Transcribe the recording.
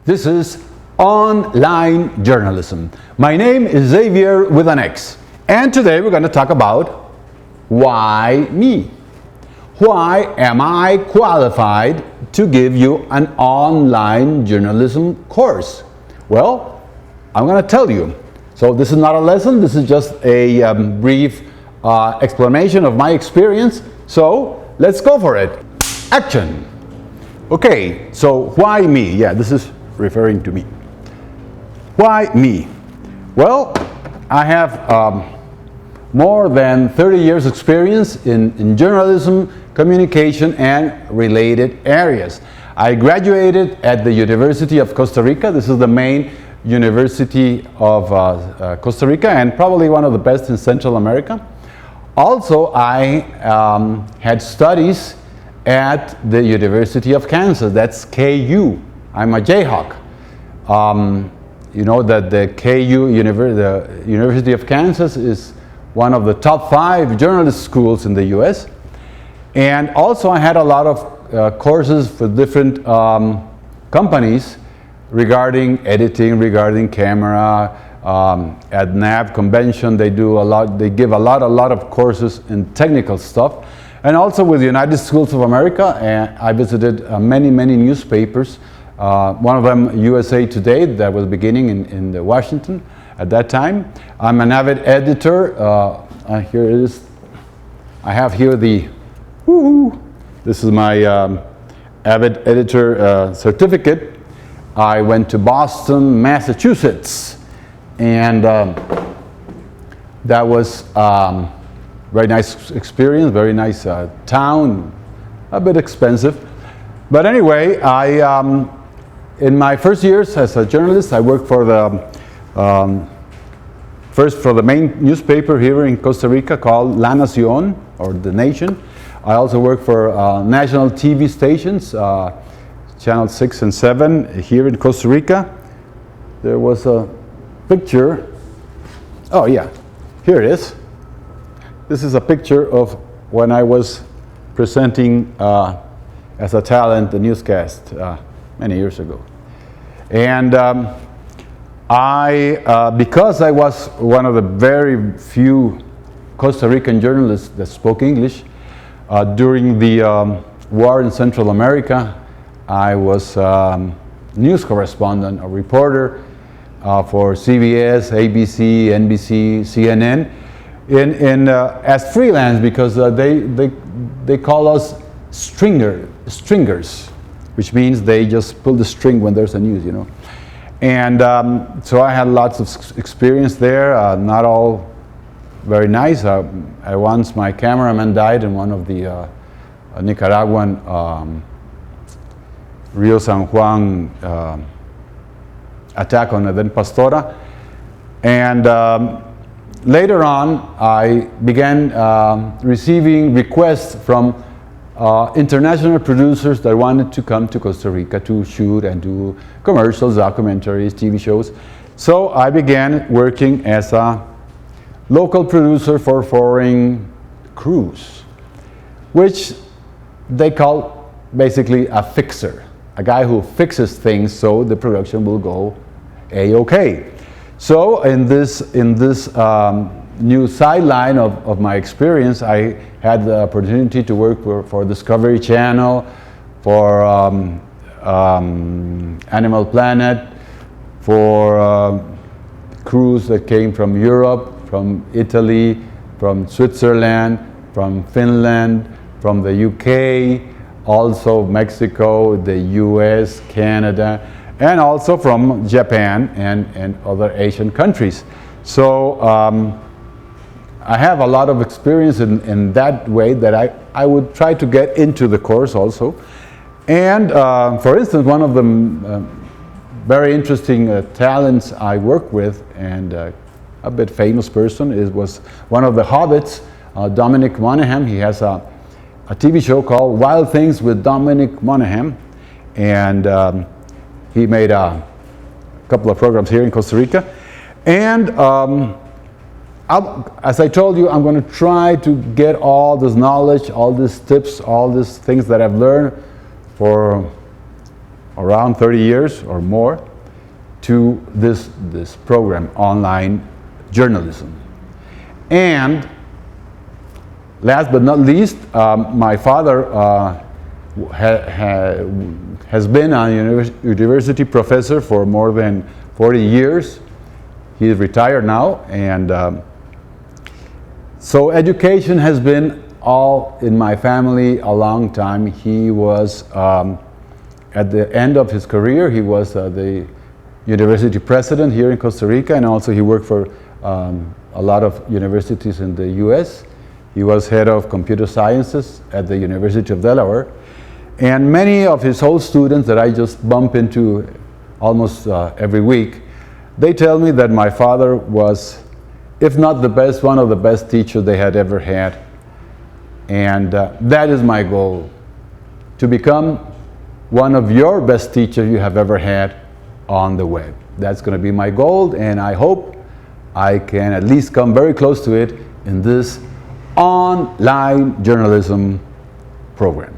This is online journalism. My name is Xavier with an X, and today we're going to talk about why me? Why am I qualified to give you an online journalism course? Well, I'm going to tell you. So this is not a lesson, this is just a brief explanation of my experience. So let's go for it. Action! Okay, so why me? Yeah, this is referring to me. Why me? Well, I have more than 30 years experience in journalism, communication, and related areas. I graduated at the University of Costa Rica. This is the main university of Costa Rica and probably one of the best in Central America. Also, I had studies at the University of Kansas. That's KU. I'm a Jayhawk. You know that the KU, the University of Kansas, is one of the top 5 journalist schools in the US. And also I had a lot of courses for different companies regarding editing, regarding camera. At NAB convention they do a lot, they give a lot of courses in technical stuff. And also with the United Schools of America, I visited many newspapers. One of them, USA Today, that was beginning in Washington at that time. I'm an avid editor. Here it is. I have here the, this is my avid editor certificate. I went to Boston, Massachusetts, and that was very nice experience, very nice town, a bit expensive. But anyway, in my first years as a journalist, I worked for the, first for the main newspaper here in Costa Rica called La Nación, or The Nation. I also worked for national TV stations, Channel 6 and 7 here in Costa Rica. There was a picture, oh yeah, here it is. This is a picture of when I was presenting as a talent the newscast many years ago. And because I was one of the very few Costa Rican journalists that spoke English, during the war in Central America, I was news correspondent, a reporter for CBS, ABC, NBC, CNN, as freelance, because they call us stringers, which means they just pull the string when there's a news, you know. And so I had lots of experience there, not all very nice. Once my cameraman died in one of the Nicaraguan Rio San Juan attack on Eden Pastora. And later on, I began receiving requests from international producers that wanted to come to Costa Rica to shoot and do commercials, documentaries, TV shows. So I began working as a local producer for foreign crews, which they call basically a fixer, a guy who fixes things so the production will go A-OK. So in this new sideline of my experience, I had the opportunity to work for Discovery Channel, for Animal Planet, for crews that came from Europe, from Italy, from Switzerland, from Finland, from the UK, also Mexico, the US, Canada, and also from Japan and other Asian countries. So I have a lot of experience in that way that I would try to get into the course also. And for instance, one of the very interesting talents I work with, and a bit famous person, was one of the Hobbits, Dominic Monaghan. He has a TV show called Wild Things with Dominic Monaghan, and he made a couple of programs here in Costa Rica. And as I told you, I'm going to try to get all this knowledge, all these tips, all these things that I've learned for around 30 years or more to this program, online journalism. And last but not least, my father has been a university professor for more than 40 years. He is retired now, and so education has been all in my family a long time. He was, at the end of his career, he was the university president here in Costa Rica, and also he worked for a lot of universities in the US. He was head of computer sciences at the University of Delaware. And many of his old students that I just bump into almost every week, they tell me that my father was, if not the best, one of the best teachers they had ever had. And that is my goal, to become one of your best teachers you have ever had on the web. That's going to be my goal, and I hope I can at least come very close to it in this online journalism program.